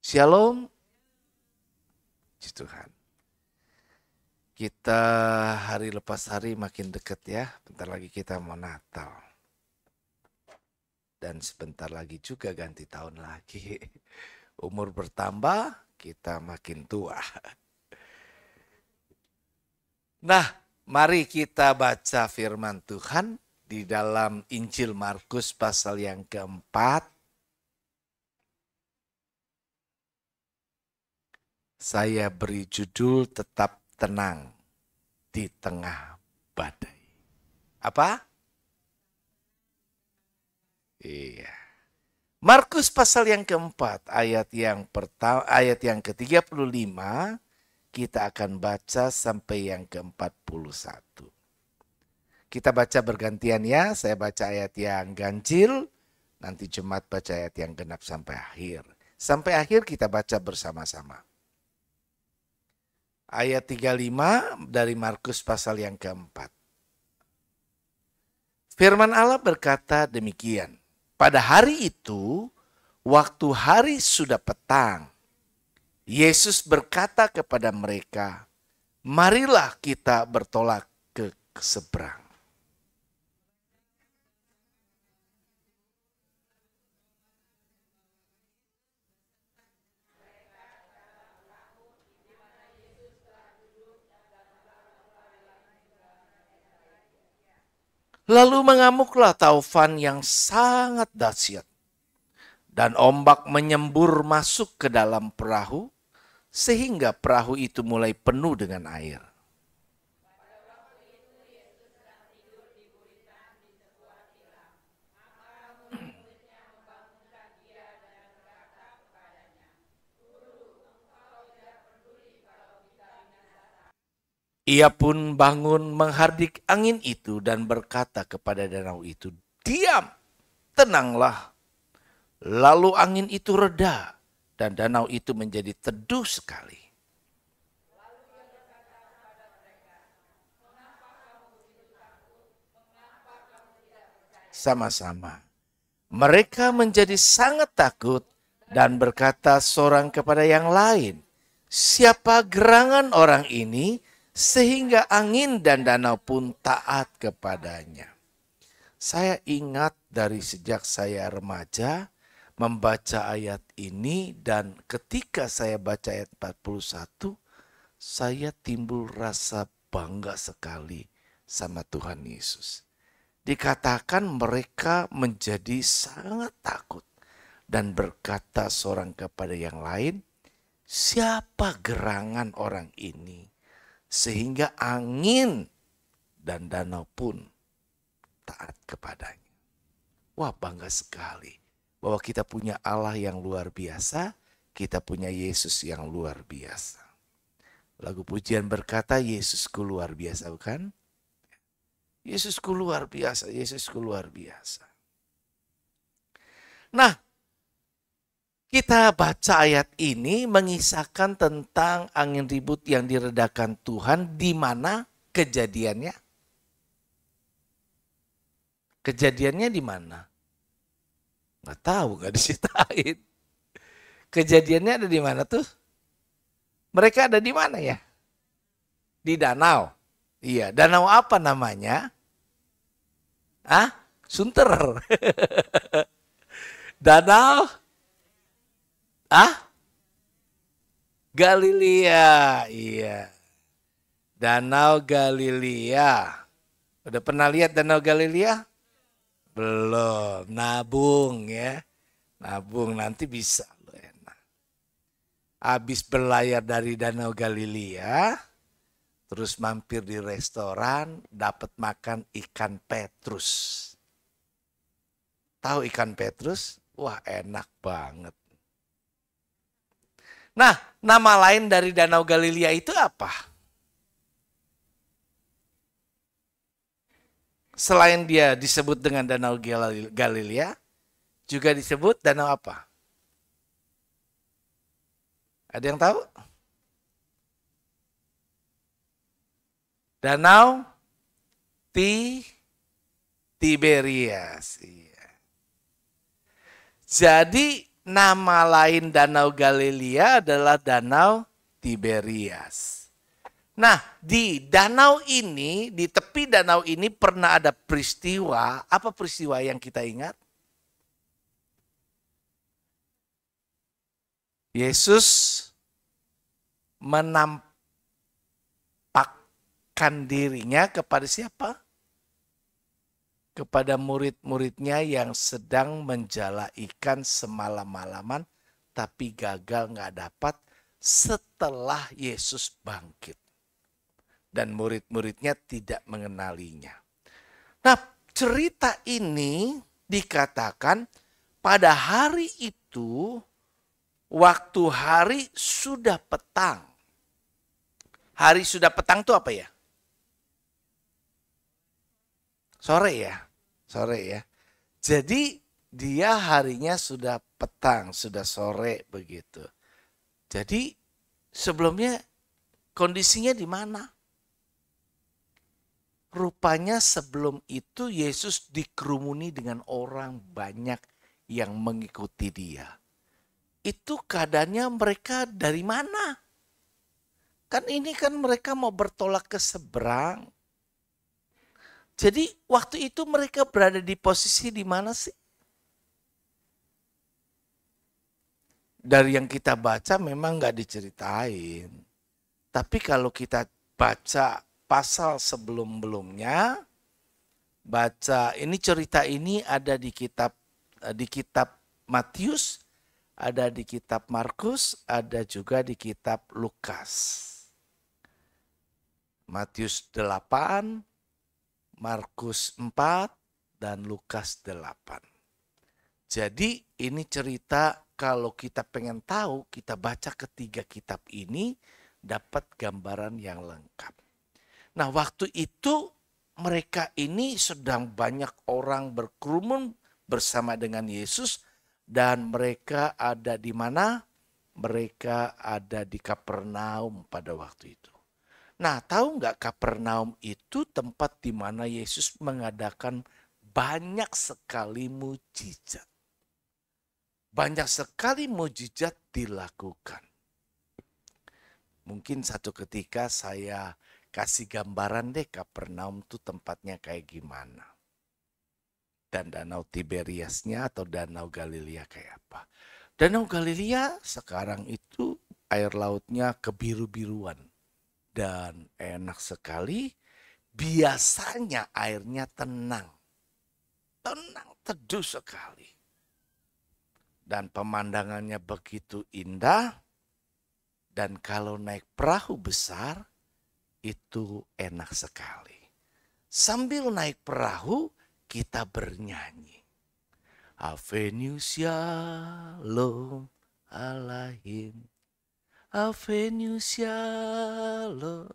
Shalom, puji Tuhan. Kita hari lepas hari makin dekat ya. Bentar lagi kita mau Natal. Dan sebentar lagi juga ganti tahun lagi. Umur bertambah, kita makin tua. Nah, mari kita baca firman Tuhan di dalam Injil Markus pasal yang keempat. Saya beri judul tetap tenang di tengah badai. Apa? Iya. Markus pasal yang keempat, ayat yang ke-35, kita akan baca sampai yang ke-41. Kita baca bergantian ya, saya baca ayat yang ganjil, nanti jemaat baca ayat yang genap sampai akhir. Sampai akhir kita baca bersama-sama. Ayat 35 dari Markus pasal yang keempat. Firman Allah berkata demikian. Pada hari itu, waktu hari sudah petang, Yesus berkata kepada mereka, marilah kita bertolak ke seberang. Lalu mengamuklah taufan yang sangat dahsyat. Dan ombak menyembur masuk ke dalam perahu, sehingga perahu itu mulai penuh dengan air. Ia pun bangun menghardik angin itu dan berkata kepada danau itu, diam, tenanglah. Lalu angin itu reda dan danau itu menjadi teduh sekali. Sama-sama. Mereka menjadi sangat takut dan berkata seorang kepada yang lain, siapa gerangan orang ini sehingga angin dan danau pun taat kepadanya. Saya ingat dari sejak saya remaja membaca ayat ini, dan ketika saya baca ayat 41, saya timbul rasa bangga sekali sama Tuhan Yesus. Dikatakan mereka menjadi sangat takut dan berkata seorang kepada yang lain, siapa gerangan orang ini sehingga angin dan danau pun taat kepadanya. Wah, bangga sekali bahwa kita punya Allah yang luar biasa, kita punya Yesus yang luar biasa. Lagu pujian berkata, Yesusku luar biasa, bukan? Yesusku luar biasa, Yesusku luar biasa. Nah, kita baca ayat ini mengisahkan tentang angin ribut yang diredakan Tuhan, di mana kejadiannya? Kejadiannya di mana? Nggak tahu, nggak diceritain. Kejadiannya ada di mana tuh? Mereka ada di mana ya? Di danau. Iya, danau apa namanya? Sunter. Danau Galilea. Iya. Danau Galilea. Udah pernah lihat Danau Galilea? Belum. Nabung ya. Nabung nanti bisa. Enak. Habis berlayar dari Danau Galilea, terus mampir di restoran, dapat makan ikan petrus. Tahu ikan petrus? Wah, enak banget. Nah, nama lain dari Danau Galilea itu apa? Selain dia disebut dengan Danau Galilea, juga disebut danau apa? Ada yang tahu? Danau Tiberias. Iya. Jadi nama lain Danau Galilea adalah Danau Tiberias. Nah, di danau ini, di tepi danau ini pernah ada peristiwa. Apa peristiwa yang kita ingat? Yesus menampakkan dirinya kepada siapa? Kepada murid-muridnya yang sedang menjala ikan semalam-malaman, tapi gagal nggak dapat setelah Yesus bangkit. Dan murid-muridnya tidak mengenalinya. Nah, cerita ini dikatakan pada hari itu, waktu hari sudah petang. Hari sudah petang itu apa ya? Sore ya? Sore ya. Jadi dia harinya sudah petang, sudah sore begitu. Jadi sebelumnya kondisinya di mana? Rupanya sebelum itu Yesus dikerumuni dengan orang banyak yang mengikuti dia. Itu keadaannya mereka dari mana? Kan ini kan mereka mau bertolak ke seberang. Jadi waktu itu mereka berada di posisi di mana sih? Dari yang kita baca memang nggak diceritain. Tapi kalau kita baca pasal sebelum-belumnya, baca ini cerita ini ada di kitab Matius, ada di kitab Markus, ada juga di kitab Lukas. Matius 8, Markus 4, dan Lukas 8. Jadi ini cerita kalau kita pengen tahu, kita baca ketiga kitab ini dapat gambaran yang lengkap. Nah, waktu itu mereka ini sedang banyak orang berkerumun bersama dengan Yesus dan mereka ada di mana? Mereka ada di Kapernaum pada waktu itu. Nah, tahu nggak Kapernaum itu tempat di mana Yesus mengadakan banyak sekali mujizat. Banyak sekali mujizat dilakukan. Mungkin satu ketika saya kasih gambaran deh Kapernaum itu tempatnya kayak gimana. Dan Danau Tiberiasnya atau Danau Galilea kayak apa. Danau Galilea sekarang itu air lautnya kebiru-biruan. Dan enak sekali, biasanya airnya tenang. Tenang, teduh sekali. Dan pemandangannya begitu indah. Dan kalau naik perahu besar, itu enak sekali. Sambil naik perahu, kita bernyanyi. Avenue Shalom Alahim. Avenue Shalom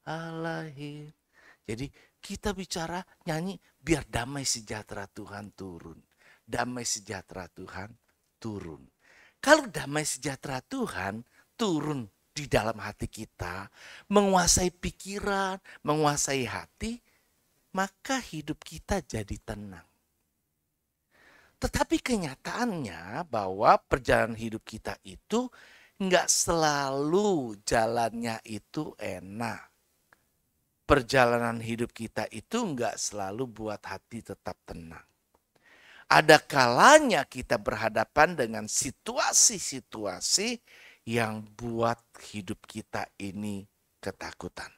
Alahim. Jadi kita bicara nyanyi biar damai sejahtera Tuhan turun. Damai sejahtera Tuhan turun. Kalau damai sejahtera Tuhan turun di dalam hati kita, menguasai pikiran, menguasai hati, maka hidup kita jadi tenang. Tetapi kenyataannya bahwa perjalanan hidup kita itu nggak selalu jalannya itu enak. Perjalanan hidup kita itu nggak selalu buat hati tetap tenang. Ada kalanya kita berhadapan dengan situasi-situasi yang buat hidup kita ini ketakutan.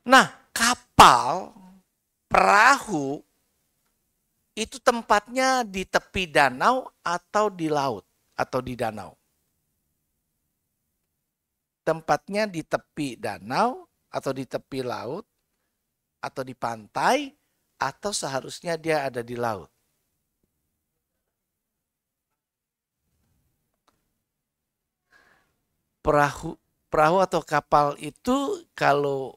Nah, kapal, perahu, itu tempatnya di tepi danau atau di laut atau di danau. Tempatnya di tepi danau atau di tepi laut atau di pantai atau seharusnya dia ada di laut. Perahu atau kapal itu kalau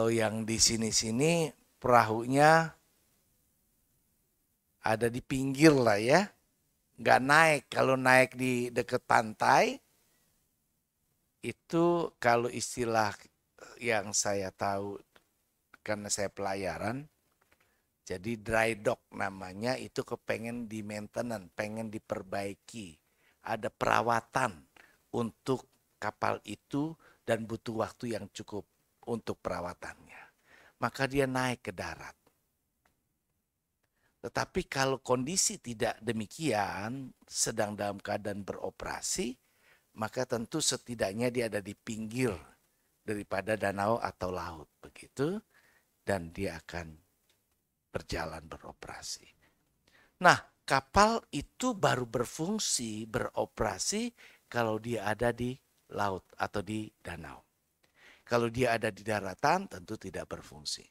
yang di sini perahunya ada di pinggir lah ya. Nggak naik. Kalau naik di dekat pantai itu kalau istilah yang saya tahu karena saya pelayaran. Jadi dry dock namanya, itu kepengen di maintenance, pengen diperbaiki. Ada perawatan untuk kapal itu dan butuh waktu yang cukup untuk perawatannya. Maka dia naik ke darat. Tetapi kalau kondisi tidak demikian, sedang dalam keadaan beroperasi, maka tentu setidaknya dia ada di pinggir daripada danau atau laut. Begitu, dan dia akan berjalan beroperasi. Nah, kapal itu baru berfungsi, beroperasi kalau dia ada di laut atau di danau. Kalau dia ada di daratan tentu tidak berfungsi.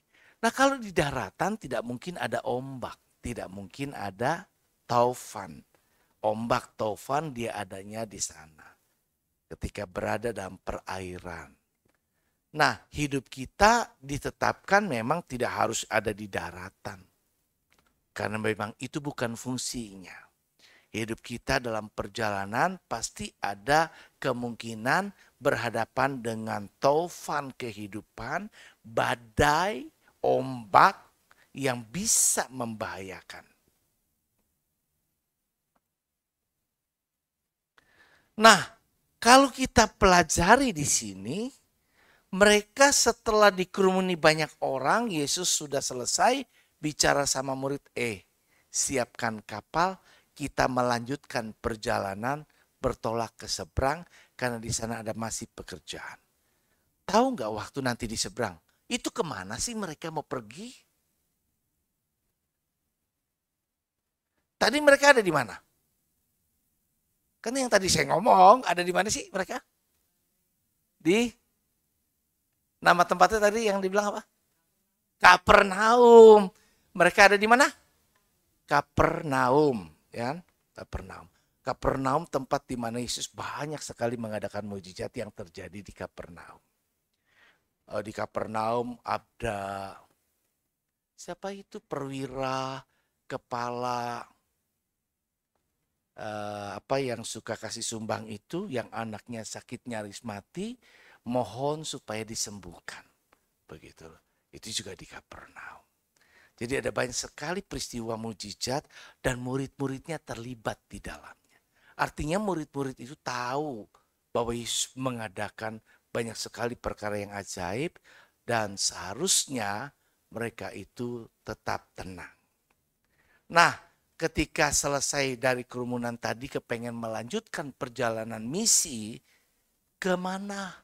Nah, kalau di daratan tidak mungkin ada ombak, tidak mungkin ada taufan. Ombak taufan dia adanya di sana ketika berada dalam perairan. Nah, hidup kita ditetapkan memang tidak harus ada di daratan. Karena memang itu bukan fungsinya. Hidup kita dalam perjalanan pasti ada kemungkinan berhadapan dengan taufan kehidupan, badai, ombak yang bisa membahayakan. Nah, kalau kita pelajari di sini, mereka setelah dikerumuni banyak orang, Yesus sudah selesai bicara sama murid, siapkan kapal, kita melanjutkan perjalanan bertolak ke seberang karena di sana ada masih pekerjaan. Tahu nggak waktu nanti di seberang? Itu kemana sih mereka mau pergi? Tadi mereka ada di mana? Kan yang tadi saya ngomong, ada di mana sih mereka? Di nama tempatnya tadi yang dibilang apa? Kapernaum. Mereka ada di mana? Kapernaum, ya. Kapernaum. Kapernaum tempat di mana Yesus banyak sekali mengadakan mujizat yang terjadi di Kapernaum. Di Kapernaum ada siapa itu perwira kepala yang suka kasih sumbang itu, yang anaknya sakit nyaris mati, mohon supaya disembuhkan. Begitu. Itu juga di Kapernaum. Jadi ada banyak sekali peristiwa mujizat dan murid-muridnya terlibat di dalamnya. Artinya murid-murid itu tahu bahwa Yesus mengadakan banyak sekali perkara yang ajaib dan seharusnya mereka itu tetap tenang. Nah, ketika selesai dari kerumunan tadi kepengen melanjutkan perjalanan misi, kemana?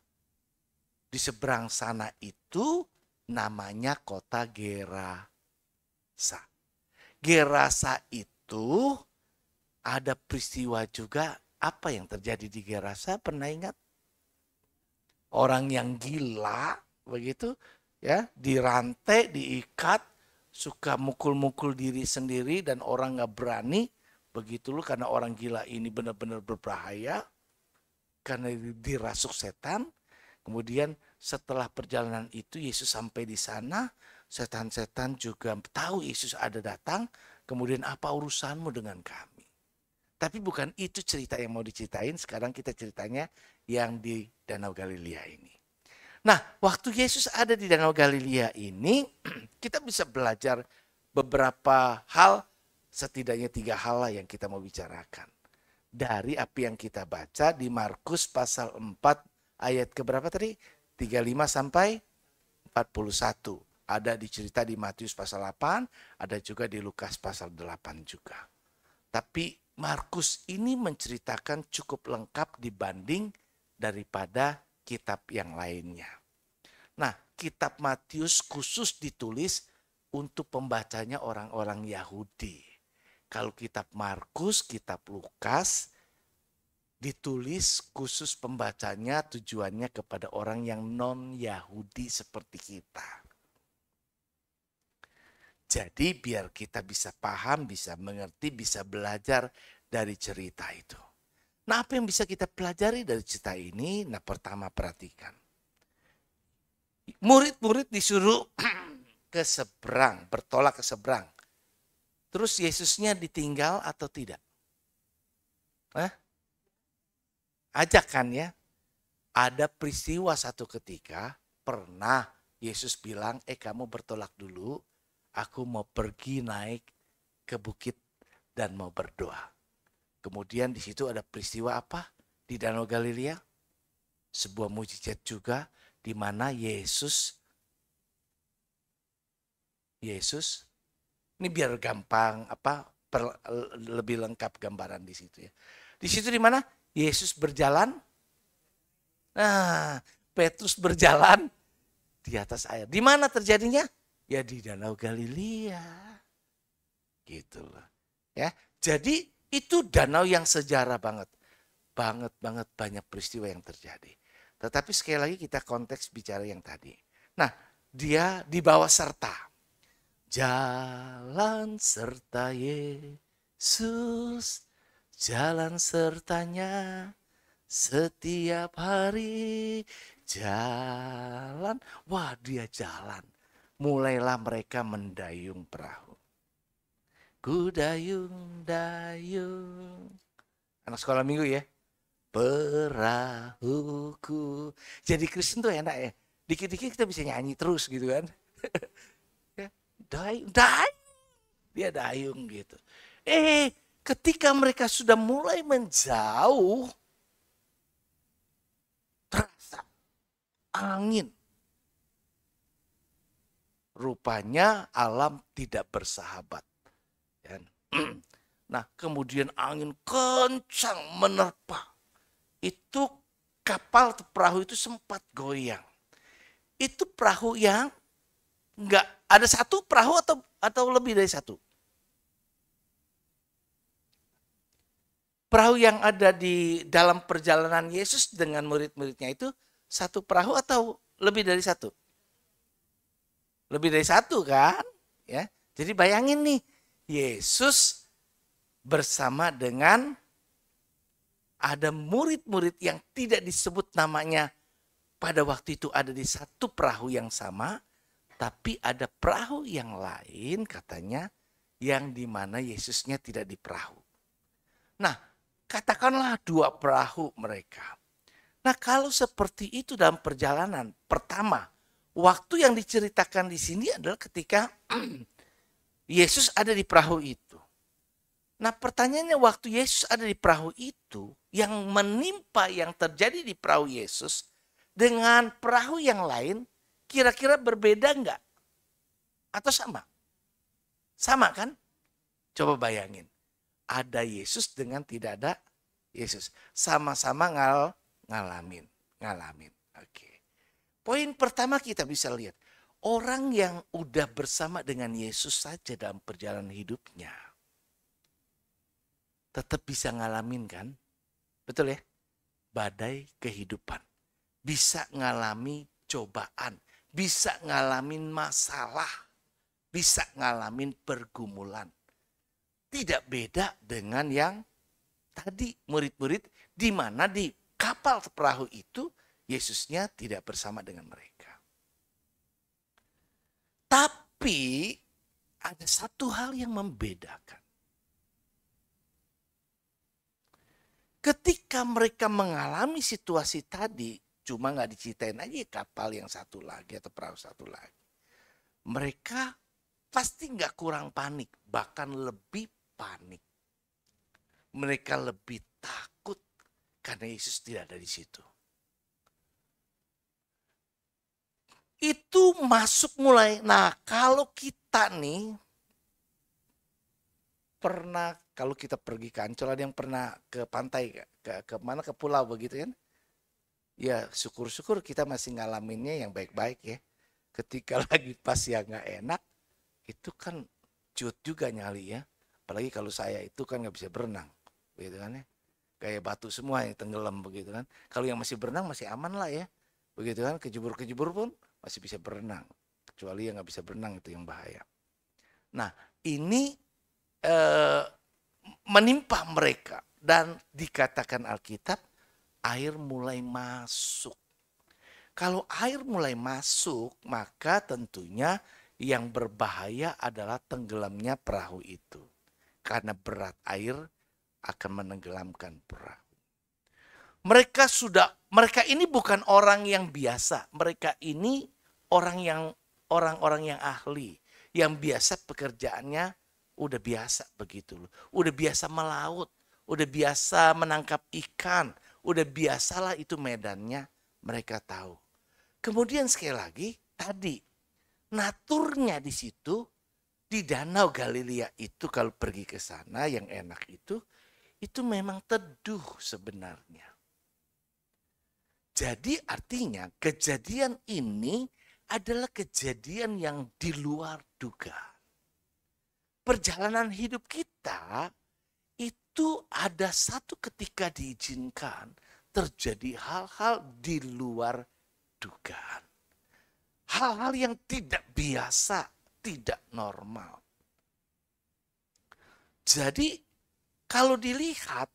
Di seberang sana itu namanya kota Gerasa. Gerasa itu ada peristiwa juga. Apa yang terjadi di Gerasa? Pernah ingat? Orang yang gila begitu ya, dirantai, diikat, suka mukul-mukul diri sendiri dan orang nggak berani. Begitu loh, karena orang gila ini benar-benar berbahaya karena dirasuk setan. Kemudian setelah perjalanan itu Yesus sampai di sana, setan-setan juga tahu Yesus ada datang. Kemudian apa urusanmu dengan kami? Tapi bukan itu cerita yang mau diceritain. Sekarang kita ceritanya yang di Danau Galilea ini. Nah, waktu Yesus ada di Danau Galilea ini, kita bisa belajar beberapa hal, setidaknya 3 hal lah yang kita mau bicarakan. Dari apa yang kita baca di Markus pasal 4 ayat keberapa tadi? 35 sampai 41. Ada dicerita di Matius pasal 8, ada juga di Lukas pasal 8 juga. Tapi Markus ini menceritakan cukup lengkap dibanding daripada kitab yang lainnya. Nah, kitab Matius khusus ditulis untuk pembacanya orang-orang Yahudi. Kalau kitab Markus, kitab Lukas ditulis khusus pembacanya, tujuannya kepada orang yang non-Yahudi seperti kita. Jadi biar kita bisa paham, bisa mengerti, bisa belajar dari cerita itu. Nah, apa yang bisa kita pelajari dari cerita ini? Nah, pertama perhatikan. Murid-murid disuruh ke seberang, bertolak ke seberang. Terus Yesusnya ditinggal atau tidak? Ajak kan ya? Ada peristiwa satu ketika pernah Yesus bilang, kamu bertolak dulu. aku mau pergi naik ke bukit dan mau berdoa. Kemudian di situ ada peristiwa apa? Di Danau Galilea. Sebuah mujizat juga di mana Yesus ini biar gampang lebih lengkap gambaran di situ ya. Di situ di mana Yesus berjalan. Nah, Petrus berjalan di atas air. Di mana terjadinya? Ya di Danau Galilea. Gitu loh. Ya. Jadi itu danau yang sejarah banget. Banget banyak peristiwa yang terjadi. Tetapi sekali lagi kita konteks bicara yang tadi. Nah, dia dibawa serta. Jalan serta Yesus, jalan sertanya setiap hari. Jalan, wah dia jalan. Mulailah mereka mendayung perahu. Ku dayung. Anak sekolah minggu ya. Perahuku. Jadi Kristen tuh enak ya. Dikit-dikit kita bisa nyanyi terus gitu kan. Dayung. Dia dayung gitu. Ketika mereka sudah mulai menjauh, terasa angin. Rupanya alam tidak bersahabat. Nah, kemudian angin kencang menerpa. Itu kapal perahu itu sempat goyang. Itu perahu yang enggak ada satu perahu atau lebih dari satu. Perahu yang ada di dalam perjalanan Yesus dengan murid-muridnya itu satu perahu atau lebih dari satu? Lebih dari satu kan? Ya. Jadi bayangin nih, Yesus bersama dengan ada murid-murid yang tidak disebut namanya pada waktu itu ada di satu perahu yang sama, tapi ada perahu yang lain katanya yang dimana Yesusnya tidak di perahu. Nah, katakanlah dua perahu mereka. Nah, kalau seperti itu dalam perjalanan, pertama, waktu yang diceritakan di sini adalah ketika Yesus ada di perahu itu. Nah, pertanyaannya waktu Yesus ada di perahu itu, yang menimpa yang terjadi di perahu Yesus dengan perahu yang lain, kira-kira berbeda enggak? Atau sama? Sama kan? Coba bayangin. Ada Yesus dengan tidak ada Yesus. Sama-sama ngalamin. Oke. Poin pertama kita bisa lihat. Orang yang udah bersama dengan Yesus saja dalam perjalanan hidupnya. Tetap bisa ngalamin kan? Betul ya? Badai kehidupan. Bisa ngalami cobaan. Bisa ngalamin masalah. Bisa ngalamin pergumulan. Tidak beda dengan yang tadi murid-murid di mana di kapal perahu itu Yesusnya tidak bersama dengan mereka. Tapi ada satu hal yang membedakan. Ketika mereka mengalami situasi tadi, cuma nggak diceritain aja kapal yang satu lagi atau perahu satu lagi. Mereka pasti nggak kurang panik, bahkan lebih panik. Mereka lebih takut karena Yesus tidak ada di situ. Itu masuk mulai. Nah, kalau kita nih pernah, kalau kita pergi ke Ancol, ada yang pernah ke pantai, ke mana, ke pulau begitu kan? Ya syukur-syukur kita masih ngalaminnya yang baik-baik ya. Ketika lagi pas yang nggak enak, itu kan cut juga nyali ya. Apalagi kalau saya itu kan nggak bisa berenang, begitu kan ya. Kayak batu semua yang tenggelam begitu kan. Kalau yang masih berenang masih aman lah ya, begitu kan. Kejebur-kejebur pun masih bisa berenang. Kecuali yang nggak bisa berenang itu yang bahaya. Nah ini menimpa mereka dan dikatakan Alkitab air mulai masuk. Kalau air mulai masuk maka tentunya yang berbahaya adalah tenggelamnya perahu itu. Karena berat air akan menenggelamkan perahu. Mereka ini bukan orang yang biasa. Mereka ini orang-orang yang ahli. yang biasa pekerjaannya udah biasa begitu loh. Udah biasa melaut, udah biasa menangkap ikan, udah biasalah itu medannya, mereka tahu. Kemudian sekali lagi tadi naturnya di situ di Danau Galilea itu kalau pergi ke sana yang enak itu memang teduh sebenarnya. Jadi artinya kejadian ini adalah kejadian yang di luar dugaan. Perjalanan hidup kita itu ada satu ketika diizinkan terjadi hal-hal di luar dugaan. Hal-hal yang tidak biasa, tidak normal. Jadi kalau dilihat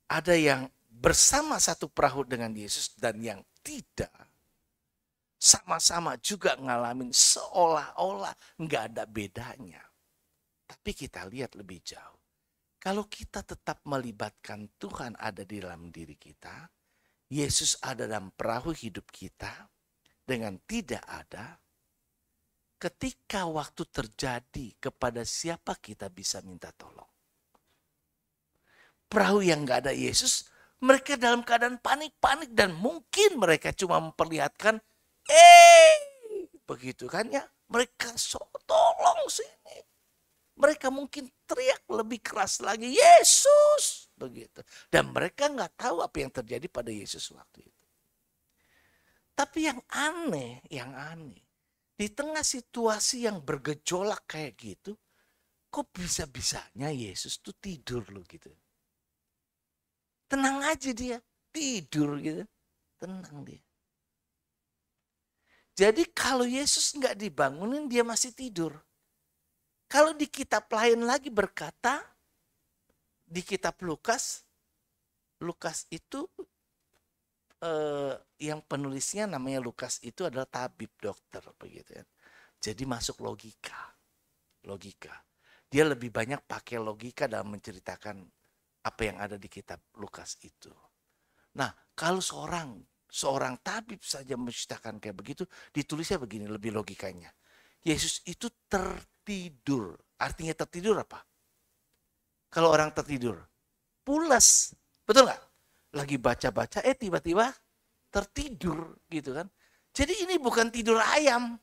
ada yang bersama satu perahu dengan Yesus dan yang tidak, sama-sama juga ngalamin seolah-olah nggak ada bedanya. Tapi kita lihat lebih jauh. Kalau kita tetap melibatkan Tuhan ada di dalam diri kita, Yesus ada dalam perahu hidup kita, dengan tidak ada, ketika waktu terjadi kepada siapa kita bisa minta tolong. Perahu yang gak ada Yesus, mereka dalam keadaan panik-panik dan mungkin mereka cuma memperlihatkan, begitu kan ya, mereka tolong sini. Mereka mungkin teriak lebih keras lagi, Yesus, begitu. Dan mereka nggak tahu apa yang terjadi pada Yesus waktu itu. Tapi yang aneh, di tengah situasi yang bergejolak kayak gitu, kok bisa-bisanya Yesus tuh tidur loh gitu. Tenang aja dia, tidur gitu. Tenang dia. Jadi kalau Yesus nggak dibangunin, dia masih tidur. Kalau di kitab lain lagi berkata, di kitab Lukas itu yang penulisnya namanya Lukas itu adalah tabib dokter begitu ya. Jadi masuk logika. Dia lebih banyak pakai logika dalam menceritakan apa yang ada di kitab Lukas itu. Nah, kalau seorang tabib saja menceritakan kayak begitu, ditulisnya begini lebih logikanya. Yesus itu tertidur. Artinya tertidur apa? Kalau orang tertidur, pulas. Betul nggak? Lagi baca-baca, tiba-tiba tertidur gitu kan. Jadi ini bukan tidur ayam.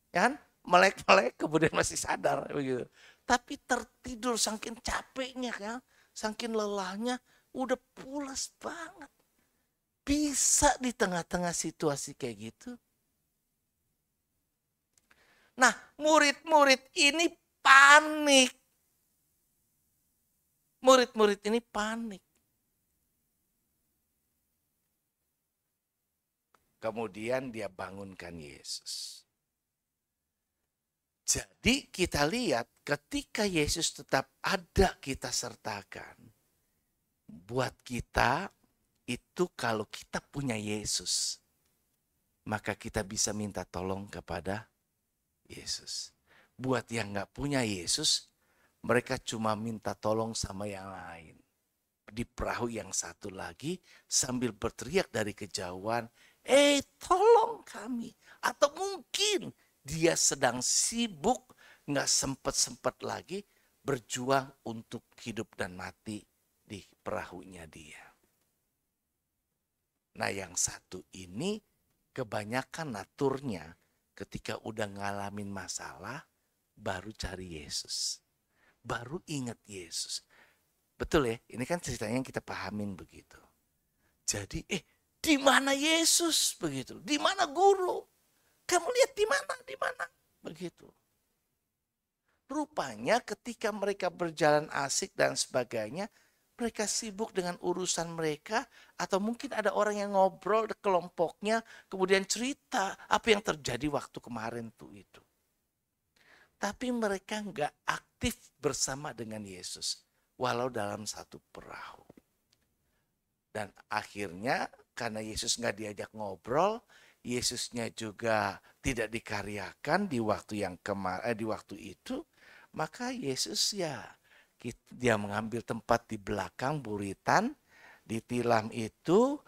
Ya kan? Melek-melek kemudian masih sadar begitu. Tapi tertidur saking capeknya kan. Saking lelahnya udah pulas banget. Bisa di tengah-tengah situasi kayak gitu. Nah, murid-murid ini panik. Murid-murid ini panik. Kemudian dia bangunkan Yesus. Jadi kita lihat ketika Yesus tetap ada kita sertakan. Buat kita itu kalau kita punya Yesus, maka kita bisa minta tolong kepada Yesus. Buat yang gak punya Yesus, mereka cuma minta tolong sama yang lain. Di perahu yang satu lagi sambil berteriak dari kejauhan, tolong kami. Atau mungkin dia sedang sibuk, gak sempat-sempat lagi berjuang untuk hidup dan mati di perahunya dia. Nah yang satu ini kebanyakan naturnya ketika udah ngalamin masalah baru cari Yesus. Baru ingat Yesus. Betul ya, ini kan ceritanya yang kita pahamin begitu. Jadi di mana Yesus begitu? Di mana guru? Kamu lihat di mana? Begitu. Rupanya ketika mereka berjalan asik dan sebagainya, mereka sibuk dengan urusan mereka atau mungkin ada orang yang ngobrol di kelompoknya kemudian cerita apa yang terjadi waktu kemarin tuh itu. Tapi mereka nggak aktif bersama dengan Yesus walau dalam satu perahu. Dan akhirnya karena Yesus nggak diajak ngobrol, Yesusnya juga tidak dikaryakan di waktu di waktu itu, maka Yesus dia mengambil tempat di belakang buritan, ditilam itu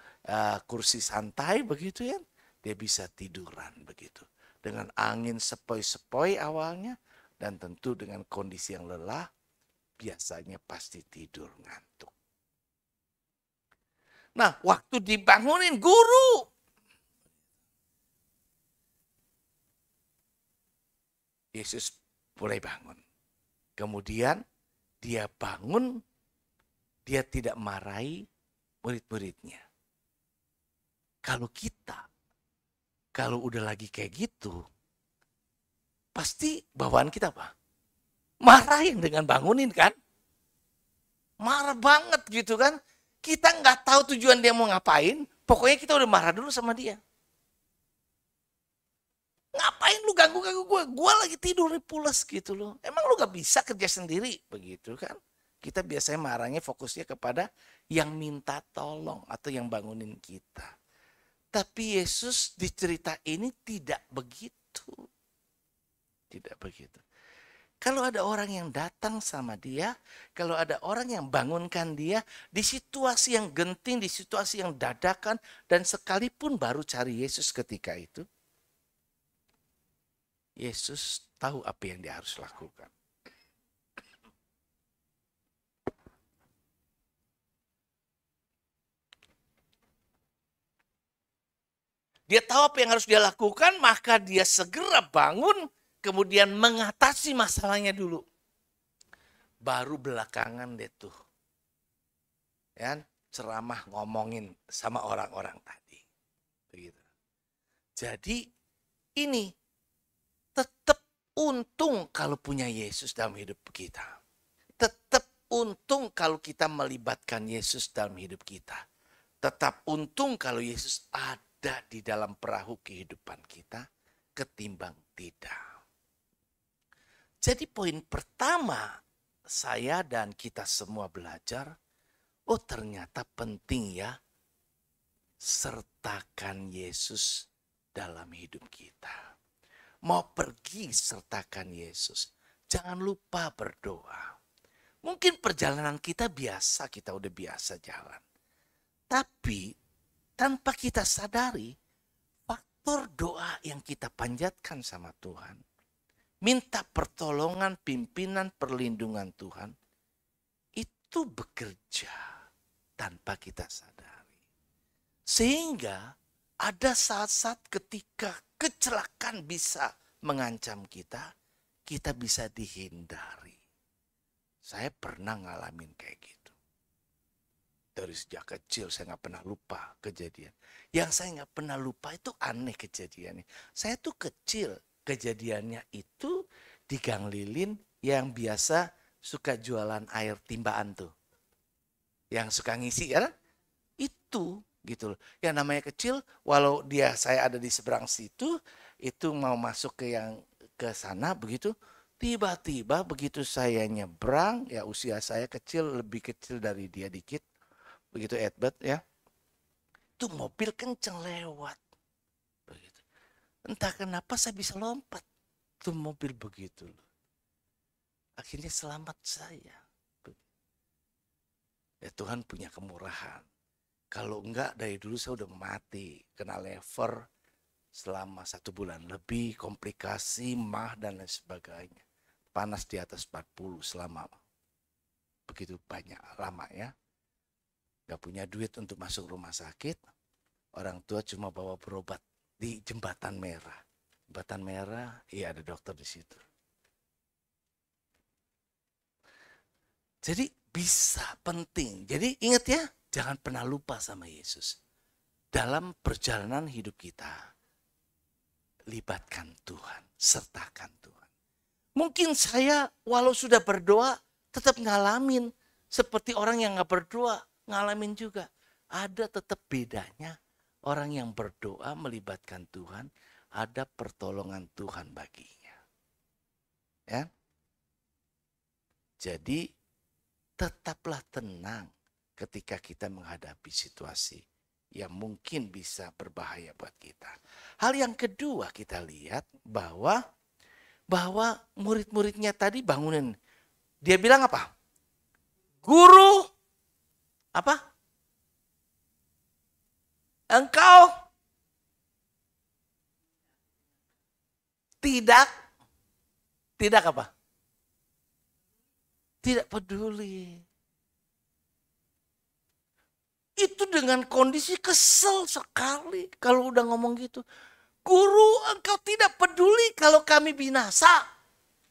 kursi santai begitu ya, dia bisa tiduran begitu. dengan angin sepoi-sepoi awalnya, dan tentu dengan kondisi yang lelah, biasanya pasti tidur ngantuk. Nah, waktu dibangunin guru, Yesus mulai bangun. Kemudian dia bangun, dia tidak marahi murid-muridnya. Kalau udah lagi kayak gitu, pasti bawaan kita apa? Marahin dengan bangunin kan? Marah banget gitu kan? Kita nggak tahu tujuan dia mau ngapain, pokoknya kita udah marah dulu sama dia. Ngapain lu ganggu-ganggu gue? Gue lagi tidur nih pulas gitu loh. Emang lu gak bisa kerja sendiri? Begitu kan? Kita biasanya marahnya fokusnya kepada yang minta tolong atau yang bangunin kita. Tapi Yesus di cerita ini tidak begitu. Tidak begitu. Kalau ada orang yang datang sama dia, kalau ada orang yang bangunkan dia, di situasi yang genting, di situasi yang dadakan, dan sekalipun baru cari Yesus ketika itu, Yesus tahu apa yang dia harus lakukan. Dia tahu apa yang harus dia lakukan, maka dia segera bangun, kemudian mengatasi masalahnya dulu. Baru belakangan deh tuh, ya, ceramah ngomongin sama orang-orang tadi. Begitu. Jadi ini tetap untung kalau punya Yesus dalam hidup kita. Tetap untung kalau kita melibatkan Yesus dalam hidup kita. Tetap untung kalau Yesus ada di dalam perahu kehidupan kita ketimbang tidak. Jadi poin pertama saya dan kita semua belajar, oh ternyata penting ya sertakan Yesus dalam hidup kita. Mau pergi sertakan Yesus. Jangan lupa berdoa. Mungkin perjalanan kita biasa, kita udah biasa jalan. Tapi tanpa kita sadari, faktor doa yang kita panjatkan sama Tuhan, minta pertolongan, pimpinan, perlindungan Tuhan, itu bekerja tanpa kita sadari. Sehingga ada saat-saat ketika kecelakaan bisa mengancam kita, kita bisa dihindari. Saya pernah ngalamin kayak gitu. Dari sejak kecil saya nggak pernah lupa kejadian. Yang saya nggak pernah lupa itu aneh kejadiannya. Saya tuh kecil, kejadiannya itu di Gang Lilin yang biasa suka jualan air timbaan tuh. Yang suka ngisi ya, itu gitu loh. Yang namanya kecil, walau saya ada di seberang situ, itu mau masuk ke sana begitu. Tiba-tiba begitu saya nyebrang, ya usia saya kecil, lebih kecil dari dia dikit. Begitu Edbert ya. Itu mobil kenceng lewat. Begitu. Entah kenapa saya bisa lompat. Itu mobil begitu. Akhirnya selamat saya. Ya Tuhan punya kemurahan. Kalau enggak dari dulu saya udah mati. Kena lever selama 1 bulan lebih. Komplikasi, mah dan lain sebagainya. Panas di atas 40 selama begitu banyak lama ya. Gak punya duit untuk masuk rumah sakit. Orang tua cuma bawa berobat di Jembatan Merah. Jembatan Merah, iya ada dokter di situ. Jadi bisa penting. Jadi ingat ya, jangan pernah lupa sama Yesus. Dalam perjalanan hidup kita, libatkan Tuhan, sertakan Tuhan. Mungkin saya walau sudah berdoa, tetap ngalamin. Seperti orang yang gak berdoa, ngalamin juga. Ada tetap bedanya. Orang yang berdoa melibatkan Tuhan, ada pertolongan Tuhan baginya. Ya. Jadi tetaplah tenang ketika kita menghadapi situasi yang mungkin bisa berbahaya buat kita. Hal yang kedua kita lihat bahwa murid-muridnya tadi bangunin. Dia bilang apa? Guru, apa? Engkau Tidak, tidak apa? Tidak peduli. Itu dengan kondisi kesel sekali kalau udah ngomong gitu. Guru, engkau tidak peduli kalau kami binasa.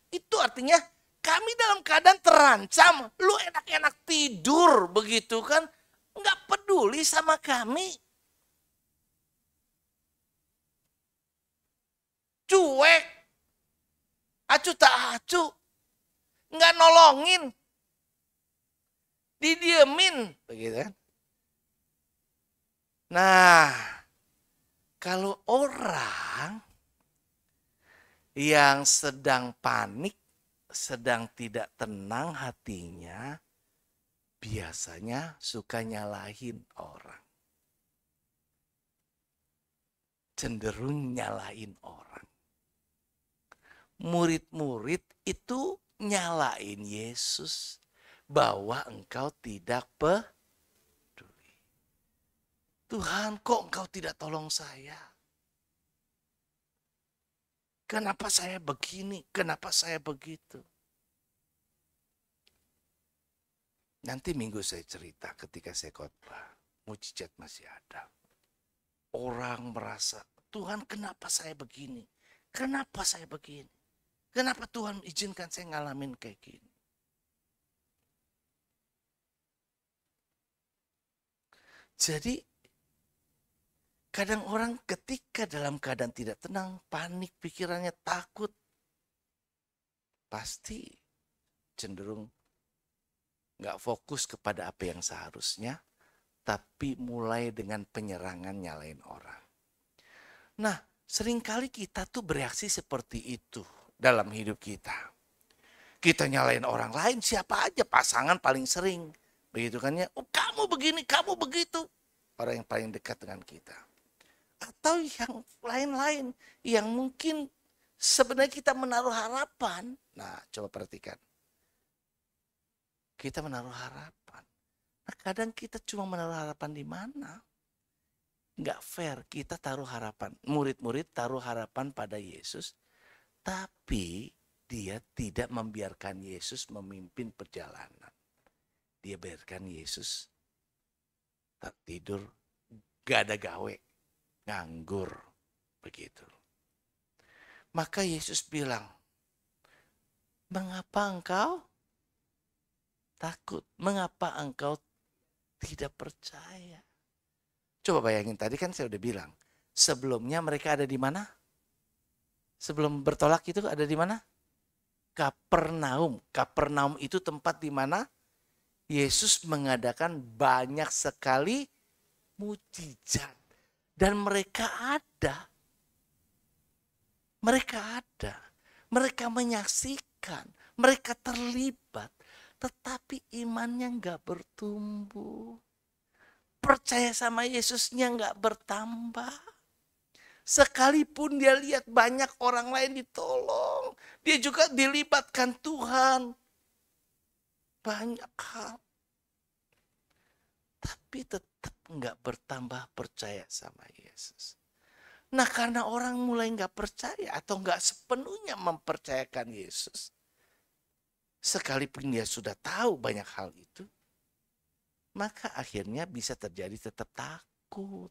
Itu artinya kami dalam keadaan terancam. Lu enak-enak tidur begitu kan. Enggak peduli sama kami. Cuek. Acu tak acu. Enggak nolongin. Didiemin. Begitu kan. Nah, kalau orang yang sedang panik, sedang tidak tenang hatinya, biasanya suka nyalahin orang. Cenderung nyalahin orang. Murid-murid itu nyalain Yesus bahwa engkau tidak peduli. Tuhan, kok engkau tidak tolong saya? Kenapa saya begini? Kenapa saya begitu? Nanti minggu saya cerita ketika saya khotbah. Mujizat masih ada. Orang merasa, Tuhan kenapa saya begini? Kenapa saya begini? Kenapa Tuhan izinkan saya ngalamin kayak gini? Jadi kadang orang ketika dalam keadaan tidak tenang, panik, pikirannya takut, pasti cenderung nggak fokus kepada apa yang seharusnya, tapi mulai dengan penyerangan nyalain orang. Nah, seringkali kita tuh bereaksi seperti itu dalam hidup kita. Kita nyalain orang lain, siapa aja, pasangan paling sering. Begitu kan ya, oh kamu begini, kamu begitu. Orang yang paling dekat dengan kita. Atau yang lain-lain yang mungkin sebenarnya kita menaruh harapan. Nah, coba perhatikan. Kita menaruh harapan. Nah, kadang kita cuma menaruh harapan di mana? Nggak fair, kita taruh harapan. Murid-murid taruh harapan pada Yesus, tapi dia tidak membiarkan Yesus memimpin perjalanan. Dia biarkan Yesus tak tidur, gak ada gawe, nganggur, begitu. Maka Yesus bilang, mengapa engkau takut? Mengapa engkau tidak percaya? Coba bayangin, tadi kan saya udah bilang, sebelumnya mereka ada di mana? Sebelum bertolak itu ada di mana? Kapernaum. Kapernaum itu tempat di mana Yesus mengadakan banyak sekali mujizat. Dan mereka ada. Mereka ada. Mereka menyaksikan. Mereka terlibat. Tetapi imannya nggak bertumbuh. Percaya sama Yesusnya nggak bertambah. Sekalipun dia lihat banyak orang lain ditolong. Dia juga dilibatkan Tuhan. Banyak hal. Tapi tetap nggak bertambah percaya sama Yesus. Nah, karena orang mulai nggak percaya atau nggak sepenuhnya mempercayakan Yesus. Sekalipun dia sudah tahu banyak hal itu. Maka akhirnya bisa terjadi tetap takut.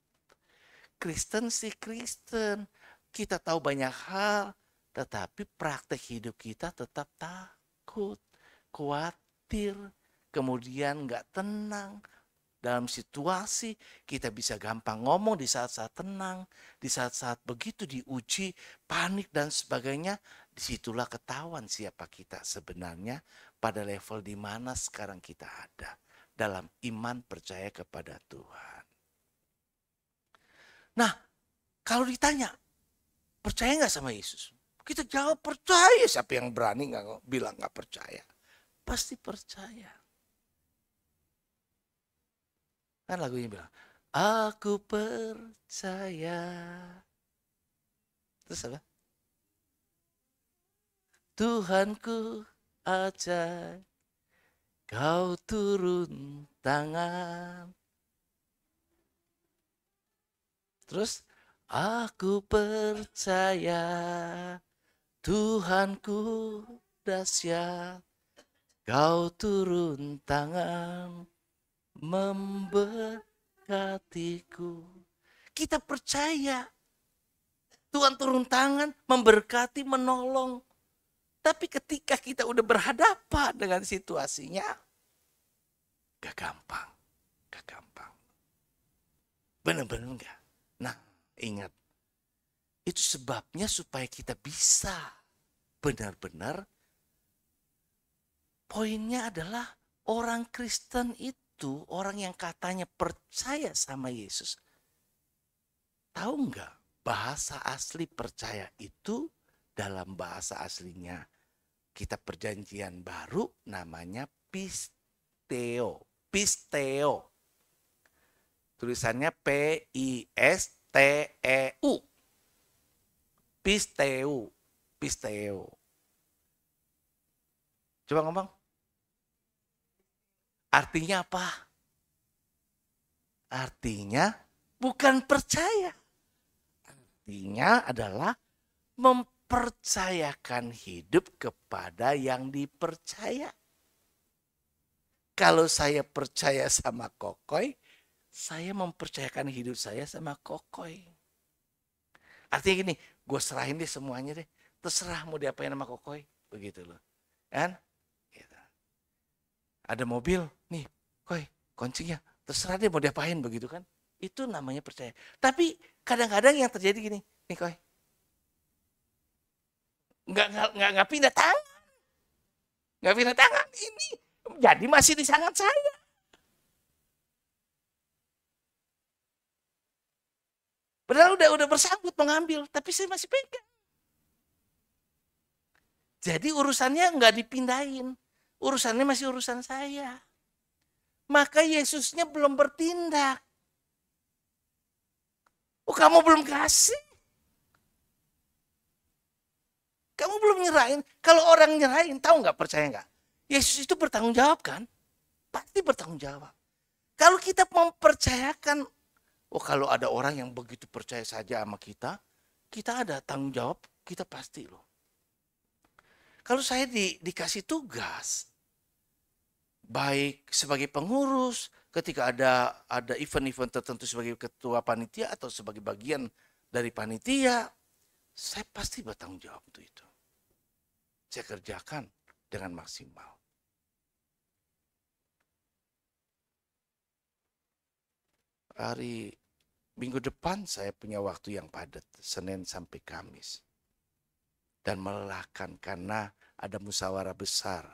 Kristen sih Kristen. Kita tahu banyak hal. Tetapi praktek hidup kita tetap takut. Khawatir. Kemudian nggak tenang. Dalam situasi kita bisa gampang ngomong di saat-saat tenang. Di saat-saat begitu diuji, panik dan sebagainya. Disitulah ketahuan siapa kita sebenarnya pada level di mana sekarang kita ada. Dalam iman percaya kepada Tuhan. Nah, kalau ditanya, percaya nggak sama Yesus? Kita jawab percaya. Siapa yang berani nggak bilang nggak percaya? Pasti percaya. Kan lagunya bilang, aku percaya. Terus apa? Tuhanku ajaib, kau turun tangan. Terus, aku percaya Tuhanku dahsyat, Kau turun tangan memberkatiku. Kita percaya Tuhan turun tangan, memberkati, menolong. Tapi ketika kita udah berhadapan dengan situasinya, gak gampang. Gak gampang. Benar-benar enggak. Nah, ingat. Itu sebabnya supaya kita bisa benar-benar, poinnya adalah orang Kristen itu, orang yang katanya percaya sama Yesus. Tahu enggak, bahasa asli percaya itu dalam bahasa aslinya kitab perjanjian baru namanya pisteo. Pisteo. Tulisannya P-I-S-T-E-U. Pisteu. Pisteo. Coba ngomong. Artinya apa? Artinya bukan percaya. Artinya adalah mempercayakan hidup kepada yang dipercaya. Kalau saya percaya sama Kokoy, saya mempercayakan hidup saya sama Kokoy. Artinya gini, gue serahin deh semuanya deh. Terserah mau diapain sama Kokoy. Begitu loh. Kan? Gitu. Ada mobil, nih, Koy, kuncinya. Terserah deh mau diapain begitu kan. Itu namanya percaya. Tapi kadang-kadang yang terjadi gini, nih Koy. Nggak pindah tangan. Nggak pindah tangan. Ini jadi masih di tangan saya. Padahal udah bersangkut mengambil, tapi saya masih pegang. Jadi urusannya nggak dipindahin. Urusannya masih urusan saya. Maka Yesusnya belum bertindak. Oh, kamu belum kasih? Kamu belum nyerahin? Kalau orang nyerahin, tahu nggak, percaya nggak? Yesus itu bertanggung jawab kan? Pasti bertanggung jawab. Kalau kita mempercayakan, oh kalau ada orang yang begitu percaya saja sama kita ada tanggung jawab, kita pasti loh. Kalau saya dikasih tugas, baik sebagai pengurus, ketika ada event-event tertentu sebagai ketua panitia atau sebagai bagian dari panitia, saya pasti bertanggung jawab untuk itu. Saya kerjakan dengan maksimal. Hari minggu depan saya punya waktu yang padat, Senin sampai Kamis. Dan melelahkan karena ada musyawarah besar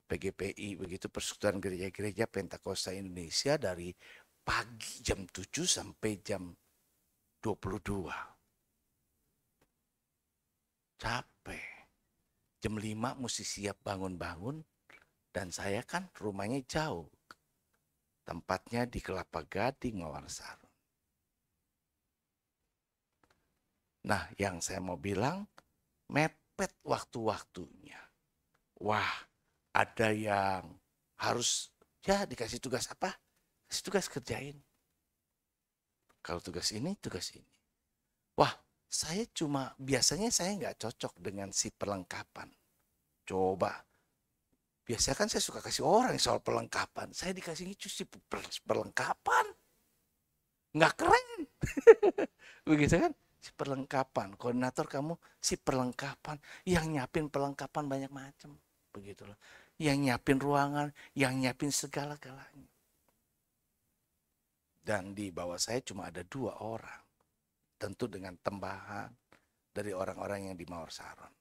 PGPI, begitu Persekutuan Gereja-Gereja Pentakosta Indonesia, dari pagi jam 7 sampai jam 22. Capek. Jam 5 mesti siap bangun-bangun, dan saya kan rumahnya jauh. Tempatnya di Kelapa Gading, Mawarsaro. Nah, yang saya mau bilang, mepet waktu-waktunya. Wah, ada yang harus ya dikasih tugas apa? Kasih tugas kerjain. Kalau tugas ini, tugas ini. Wah, biasanya saya nggak cocok dengan si perlengkapan. Coba. Biasanya kan saya suka kasih orang soal perlengkapan. Saya dikasih si perlengkapan. Nggak keren. Begitu kan? Si perlengkapan. Koordinator kamu si perlengkapan. Yang nyiapin perlengkapan banyak macam. Begitulah. Yang nyiapin ruangan, yang nyiapin segala-galanya. Dan di bawah saya cuma ada 2 orang. Tentu dengan tambahan dari orang-orang yang di Mawar Saron.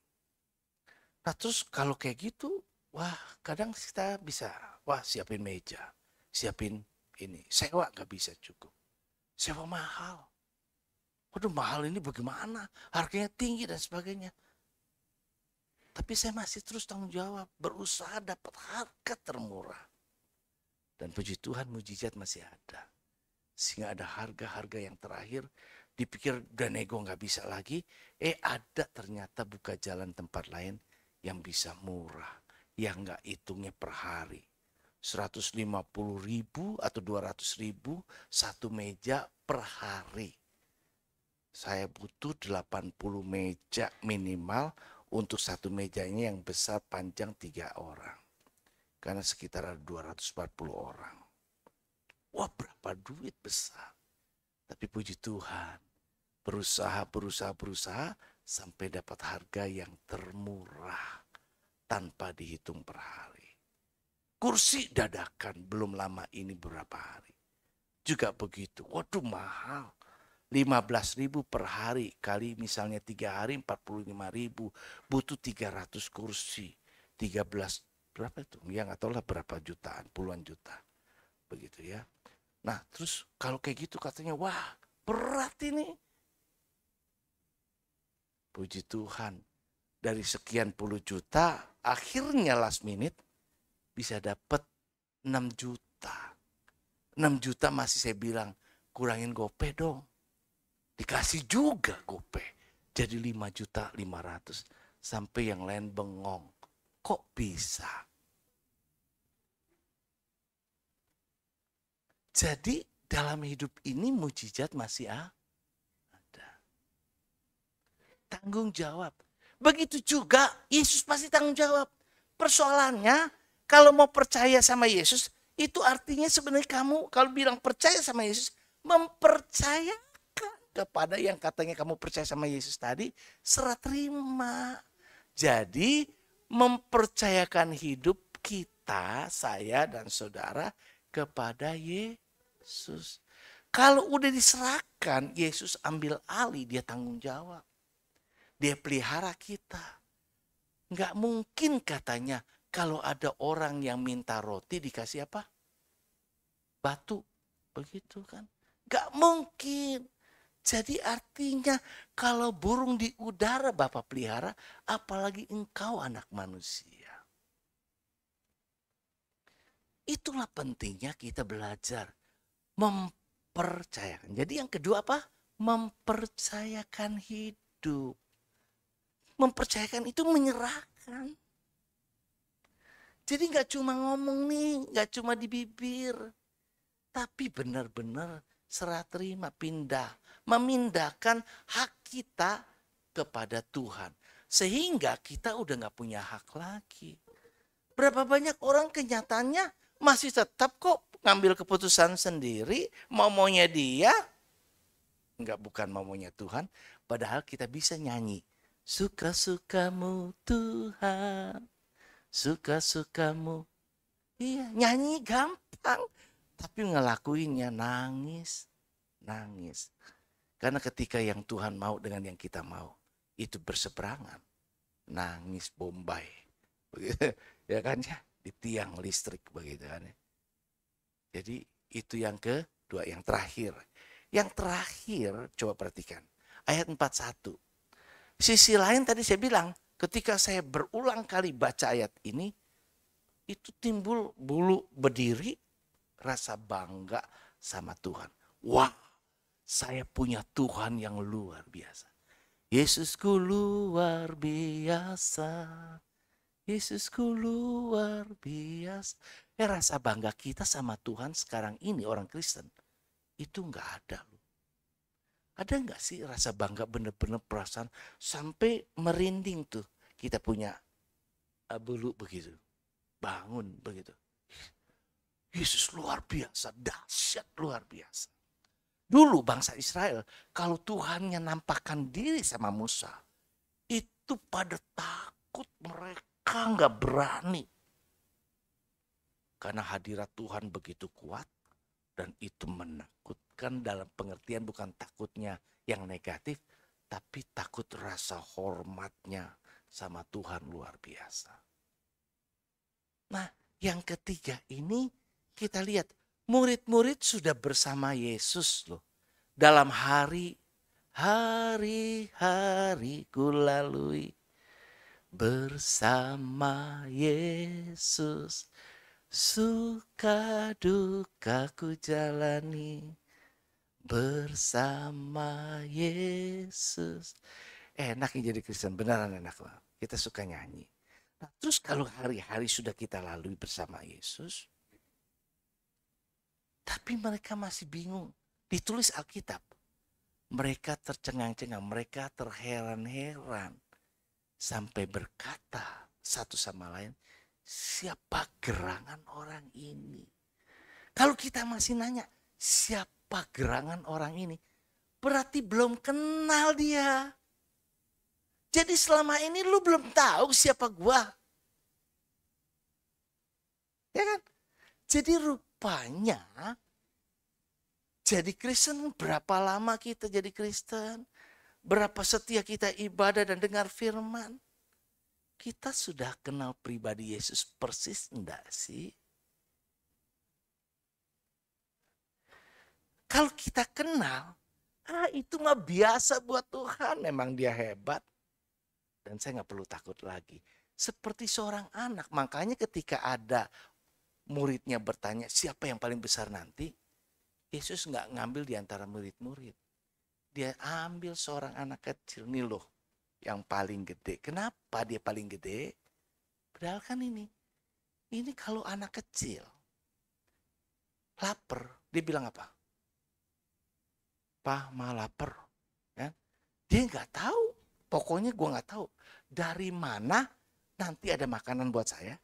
Nah terus kalau kayak gitu, wah kadang kita bisa, wah siapin meja, siapin ini. Sewa gak bisa cukup. Sewa mahal. Waduh mahal ini bagaimana? Harganya tinggi dan sebagainya. Tapi saya masih terus tanggung jawab, berusaha dapat harga termurah. Dan puji Tuhan mujizat masih ada. Sehingga ada harga-harga yang terakhir, dipikir udah nego gak bisa lagi, ada ternyata buka jalan tempat lain yang bisa murah, yang gak hitungnya per hari. 150.000 atau 200.000 satu meja per hari. Saya butuh 80 meja minimal untuk satu mejanya yang besar panjang 3 orang. Karena sekitar ada 240 orang. Wah, berapa duit besar. Tapi puji Tuhan, berusaha sampai dapat harga yang termurah tanpa dihitung per hari. Kursi dadakan belum lama ini berapa hari. Juga begitu. Waduh, mahal. 15.000 per hari kali misalnya 3 hari 45.000, butuh 300 kursi. 13 berapa itu? Ya nggak tahu lah berapa jutaan, puluhan juta. Begitu ya. Nah, terus kalau kayak gitu katanya, wah, berat ini. Puji Tuhan, dari sekian puluh juta, akhirnya last minute bisa dapat 6 juta. 6 juta masih saya bilang, kurangin gopay dong. Dikasih juga gopay. Jadi 5.500.000. Sampai yang lain bengong. Kok bisa? Jadi dalam hidup ini mujizat masih ada. Tanggung jawab. Begitu juga Yesus pasti tanggung jawab. Persoalannya kalau mau percaya sama Yesus, itu artinya sebenarnya kamu kalau bilang percaya sama Yesus, mempercayakan kepada yang katanya kamu percaya sama Yesus tadi, serah terima. Jadi mempercayakan hidup kita, saya dan saudara kepada Yesus. Kalau udah diserahkan, Yesus ambil alih, dia tanggung jawab. Dia pelihara kita. Nggak mungkin katanya kalau ada orang yang minta roti dikasih apa? Batu. Begitu kan? Nggak mungkin. Jadi artinya kalau burung di udara Bapak pelihara, apalagi engkau anak manusia. Itulah pentingnya kita belajar mempercayakan. Jadi yang kedua apa? Mempercayakan hidup. Mempercayakan itu menyerahkan. Jadi nggak cuma ngomong nih, nggak cuma di bibir. Tapi benar-benar serah terima, memindahkan hak kita kepada Tuhan. Sehingga kita udah gak punya hak lagi. Berapa banyak orang kenyataannya masih tetap kok ngambil keputusan sendiri, maunya dia, bukan maunya Tuhan. Padahal kita bisa nyanyi, suka-sukamu Tuhan, suka-sukamu. Iya, nyanyi gampang. Tapi ngelakuinnya nangis. Karena ketika yang Tuhan mau dengan yang kita mau, itu berseberangan. Nangis Bombay. Begitu, ya kan ya? Di tiang listrik begitu kan ya. Jadi itu yang kedua, yang terakhir. Yang terakhir coba perhatikan. Ayat 41. Sisi lain tadi saya bilang, ketika saya berulang kali baca ayat ini, itu timbul bulu berdiri, rasa bangga sama Tuhan. Wah, saya punya Tuhan yang luar biasa. Yesusku luar biasa. Yesusku luar biasa. Rasa bangga kita sama Tuhan sekarang ini orang Kristen, itu enggak ada loh. Ada enggak sih rasa bangga benar-benar perasaan sampai merinding tuh. Kita punya bulu begitu. Bangun begitu. Yesus luar biasa, dahsyat luar biasa. Dulu bangsa Israel, kalau Tuhannya nampakkan diri sama Musa, itu pada takut, mereka nggak berani. Karena hadirat Tuhan begitu kuat dan itu menakutkan dalam pengertian bukan takutnya yang negatif, tapi takut rasa hormatnya sama Tuhan luar biasa. Nah, yang ketiga ini kita lihat murid-murid sudah bersama Yesus loh. Dalam hari-hari ku lalui bersama Yesus. Suka duka ku jalani bersama Yesus. Enak jadi Kristen, beneran enak banget. Kita suka nyanyi. Nah, terus kalau hari-hari sudah kita lalui bersama Yesus, tapi mereka masih bingung. Ditulis Alkitab. Mereka tercengang-cengang, mereka terheran-heran. sampai berkata satu sama lain, siapa gerangan orang ini? Kalau kita masih nanya, siapa gerangan orang ini? Berarti belum kenal dia. Jadi selama ini lu belum tahu siapa gua. Ya kan? Jadi rupanya jadi Kristen, berapa lama kita jadi Kristen? Berapa setia kita ibadah dan dengar firman? Kita sudah kenal pribadi Yesus persis enggak sih? Kalau kita kenal, itu mah biasa buat Tuhan. Memang dia hebat. Dan saya nggak perlu takut lagi. Seperti seorang anak. Makanya ketika ada muridnya bertanya siapa yang paling besar nanti, Yesus nggak ngambil di antara murid-murid. Dia ambil seorang anak kecil. Nih loh yang paling gede. Kenapa dia paling gede? Padahal kan ini kalau anak kecil lapar, dia bilang apa? Pak, mah lapar. Ya? Dia nggak tahu. Pokoknya gue nggak tahu dari mana nanti ada makanan buat saya.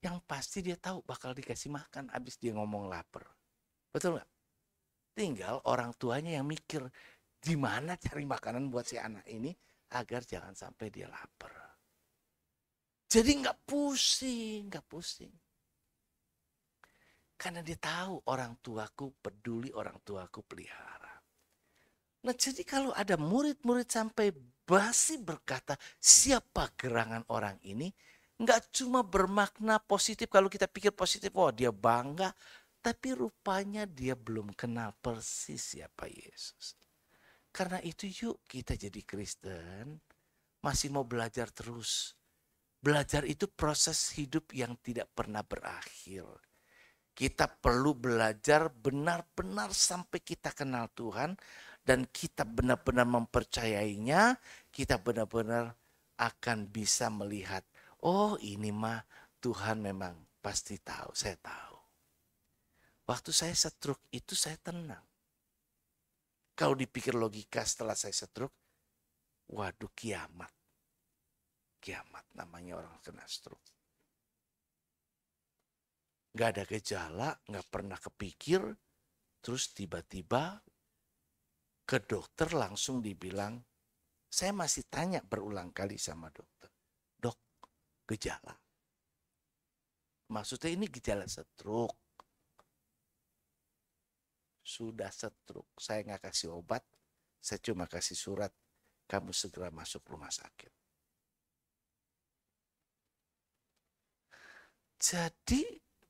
Yang pasti dia tahu bakal dikasih makan abis dia ngomong lapar. Betul nggak? Tinggal orang tuanya yang mikir di mana cari makanan buat si anak ini agar jangan sampai dia lapar. Jadi nggak pusing. Karena dia tahu orang tuaku peduli, orang tuaku pelihara. Nah jadi kalau ada murid-murid sampai basi berkata siapa gerangan orang ini, nggak cuma bermakna positif kalau kita pikir positif, oh dia bangga, tapi rupanya dia belum kenal persis siapa Yesus. Karena itu yuk kita jadi Kristen, masih mau belajar terus. Belajar itu proses hidup yang tidak pernah berakhir. Kita perlu belajar benar-benar sampai kita kenal Tuhan dan kita benar-benar mempercayainya, kita benar-benar akan bisa melihat, oh ini mah Tuhan memang pasti tahu, saya tahu. Waktu saya stroke itu saya tenang. Kalau dipikir logika setelah saya stroke, waduh kiamat. Kiamat namanya orang kena stroke. Gak ada gejala, gak pernah kepikir, terus tiba-tiba ke dokter langsung dibilang, saya masih tanya berulang kali sama dokter, dok gejala. Maksudnya ini gejala stroke. Sudah stroke, saya gak kasih obat, saya cuma kasih surat, kamu segera masuk rumah sakit. Jadi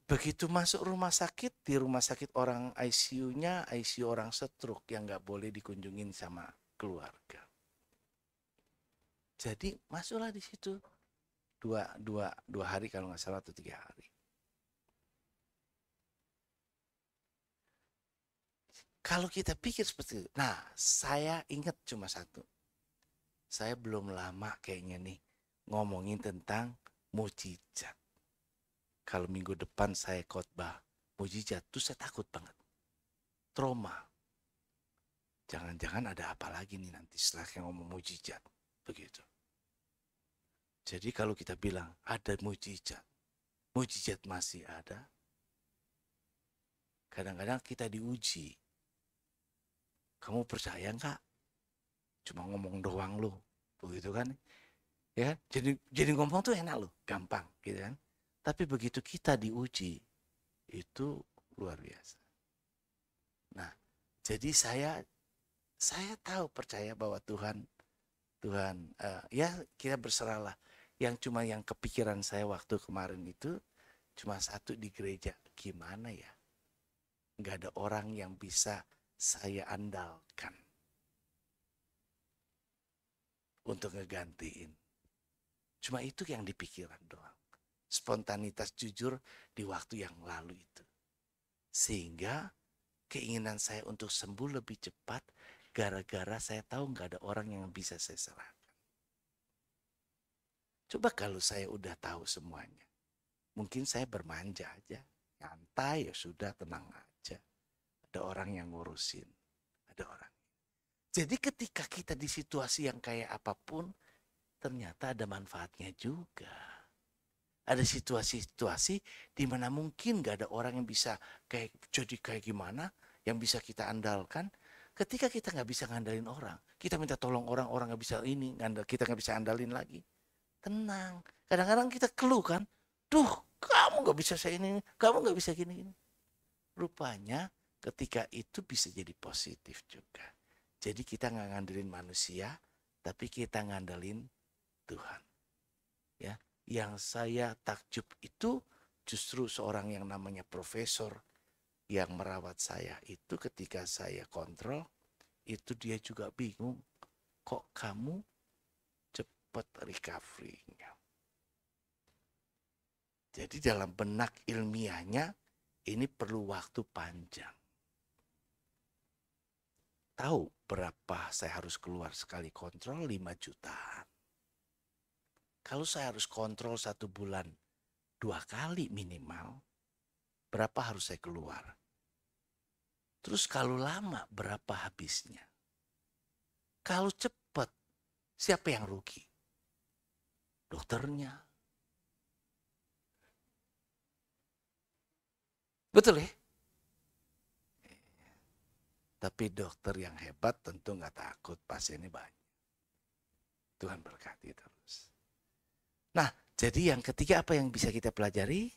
begitu masuk rumah sakit, di rumah sakit orang ICU-nya, ICU orang stroke yang gak boleh dikunjungin sama keluarga. Jadi masuklah di situ dua hari kalau nggak salah atau 3 hari. Kalau kita pikir seperti itu, nah saya ingat cuma satu. Saya belum lama kayaknya nih ngomongin tentang mujizat. Kalau minggu depan saya khotbah mujizat, tuh saya takut banget. Trauma. Jangan-jangan ada apa lagi nih nanti setelah yang ngomong mujizat. Begitu. Jadi kalau kita bilang ada mujizat, mujizat masih ada. Kadang-kadang kita diuji. Kamu percaya nggak? Cuma ngomong doang loh. Begitu kan? Ya, jadi ngomong tuh enak loh, gampang gitu kan. Tapi begitu kita diuji, itu luar biasa. Nah, jadi saya tahu percaya bahwa Tuhan ya kita berserahlah. Yang cuma yang kepikiran saya waktu kemarin itu cuma satu di gereja. Gimana ya? Nggak ada orang yang bisa saya andalkan untuk ngegantiin. Cuma itu yang dipikiran doang. Spontanitas jujur di waktu yang lalu itu. Sehingga keinginan saya untuk sembuh lebih cepat gara-gara saya tahu nggak ada orang yang bisa saya serahkan. Coba kalau saya udah tahu semuanya. Mungkin saya bermanja aja. Nyantai ya sudah, tenang aja. Ada orang yang ngurusin. Ada orang. Jadi ketika kita di situasi yang kayak apapun, ternyata ada manfaatnya juga. Ada situasi-situasi di mana mungkin gak ada orang yang bisa kayak gimana, yang bisa kita andalkan. Ketika kita nggak bisa ngandalin orang, kita minta tolong orang nggak bisa ini, kita nggak bisa andalin lagi. Tenang. Kadang-kadang kita keluh kan, duh kamu nggak bisa saya ini, kamu nggak bisa gini. Rupanya ketika itu bisa jadi positif juga. Jadi kita nggak ngandelin manusia, tapi kita ngandelin Tuhan. Ya, yang saya takjub itu justru seorang yang namanya profesor yang merawat saya itu ketika saya kontrol, itu dia juga bingung, kok kamu cepat recovery-nya. Jadi dalam benak ilmiahnya ini perlu waktu panjang. Tahu berapa saya harus keluar sekali kontrol? 5 jutaan. Kalau saya harus kontrol 1 bulan 2 kali minimal, berapa harus saya keluar? Terus kalau lama berapa habisnya? Kalau cepat, siapa yang rugi? Dokternya. Betul ya? Tapi dokter yang hebat tentu nggak takut pasiennya banyak. Tuhan berkati terus. Nah, jadi yang ketiga apa yang bisa kita pelajari?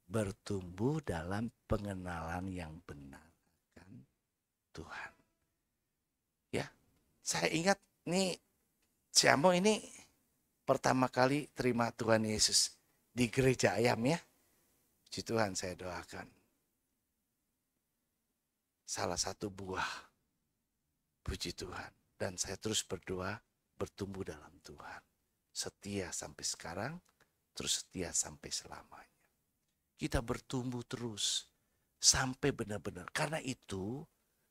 Bertumbuh dalam pengenalan yang benar akan Tuhan. Ya, saya ingat nih Siamo ini pertama kali terima Tuhan Yesus di gereja ayam ya. Puji Tuhan, saya doakan. Salah satu buah. Puji Tuhan. Dan saya terus berdoa bertumbuh dalam Tuhan. Setia sampai sekarang, terus setia sampai selamanya. Kita bertumbuh terus sampai benar-benar. Karena itu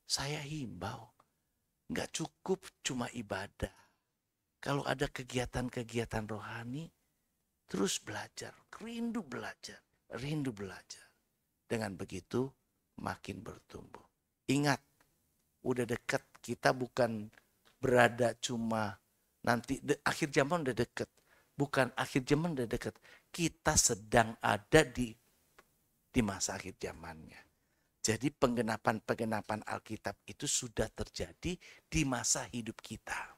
saya himbau. Nggak cukup cuma ibadah. Kalau ada kegiatan-kegiatan rohani, terus belajar, rindu belajar. Dengan begitu makin bertumbuh. Ingat, udah dekat, kita bukan berada cuma nanti akhir zaman udah dekat. Bukan akhir zaman udah dekat. Kita sedang ada di masa akhir zamannya. Jadi penggenapan Alkitab itu sudah terjadi di masa hidup kita.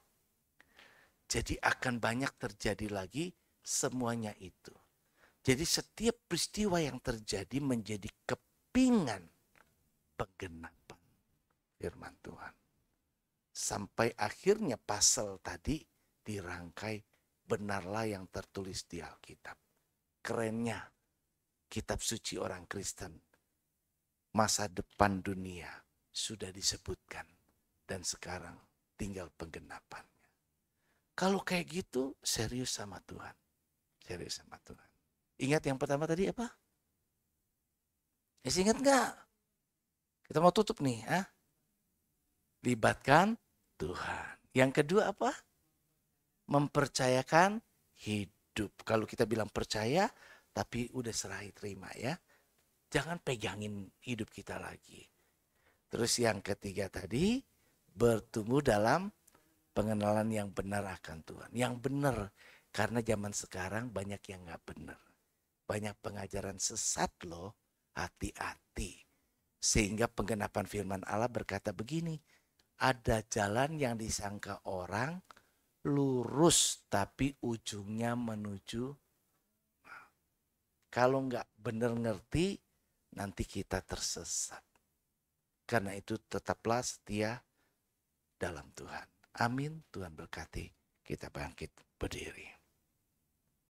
Jadi akan banyak terjadi lagi semuanya itu. Jadi setiap peristiwa yang terjadi menjadi kepingan penggenapan firman Tuhan. Sampai akhirnya pasal tadi dirangkai, benarlah yang tertulis di Alkitab. Kerennya kitab suci orang Kristen, masa depan dunia sudah disebutkan dan sekarang tinggal penggenapannya. Kalau kayak gitu serius sama Tuhan. Serius sama Tuhan. Ingat yang pertama tadi apa? Ingat nggak? Kita mau tutup nih. Libatkan Tuhan. Yang kedua apa? Mempercayakan hidup. Kalau kita bilang percaya, tapi udah serahi terima ya. Jangan pegangin hidup kita lagi. Terus yang ketiga tadi, bertumbuh dalam pengenalan yang benar akan Tuhan. Yang benar, karena zaman sekarang banyak yang gak benar. Banyak pengajaran sesat loh, hati-hati. Sehingga penggenapan firman Allah berkata begini, ada jalan yang disangka orang lurus tapi ujungnya menuju. Kalau nggak benar ngerti, nanti kita tersesat. Karena itu tetaplah setia dalam Tuhan. Amin. Tuhan berkati. Kita bangkit berdiri.